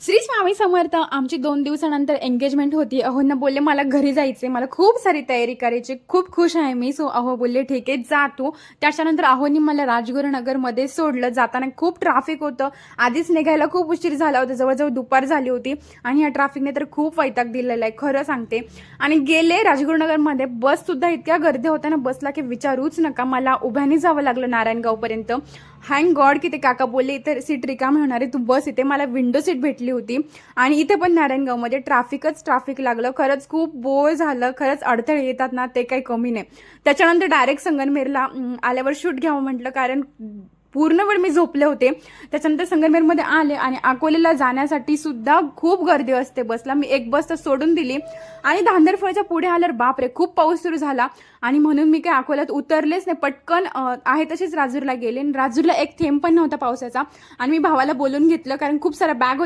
श्री स्वामी समर्थ. आमची 2 दिवसानंतर एंगेजमेंट होती. अहोंना बोलले मला घरी जायचे, मला खूप सारी तयारी करायची, खूप खुश आहे मी. सो अहो बोलले ठीक आहे जा तू. त्याच्यानंतर अहोनी मला राजगुरुनगरमध्ये सोडलं. जाताना खूप ट्रॅफिक होतं, आधीच निघायला खूप उशीर झाला होता, जवळजवळ दुपार झाली होती आणि या ट्रॅफिकने तर खूप वैताग दिलेला आहे खरं सांगते. आणि गेले राजगुरुनगरमध्ये, बस सुद्धा इतक्या गर्दी होत्या ना बसला की विचारूच नका. मला उभ्याने जावं लागलं नारायणगावपर्यंत. थँक गॉड की ते काका बोलले इथे सीट रिकामी होणार आहे, तू बस इथे. मला विंडो सीट भेटली होती. आणि इथे पण नारायणगावमध्ये ट्रॅफिक लागलं. खरंच खूप बोर झालं. खरंच अडथळे येतात ना ते काही कमी नाही. त्याच्यानंतर डायरेक्ट संगमनेरला आल्यावर शूट घ्यावं म्हटलं, कारण पूर्ण वेळ मी झोपले होते. त्याच्यानंतर संगमनेरमध्ये आले आणि अकोलेला जाण्यासाठी सुद्धा खूप गर्दी असते बसला. मी एक बस तर सोडून दिली आणि धांदरफळच्या पुढे आल्यावर बापरे खूप पाऊस सुरू झाला आणि म्हणून मी काय अकोल्यात उतरलेच नाही. पटकन आहे तसेच राजूरला गेले. राजूरला एक थेंब पण नव्हता पावसाचा आणि मी भावाला बोलून घेतलं, कारण खूप सारा बॅग होता.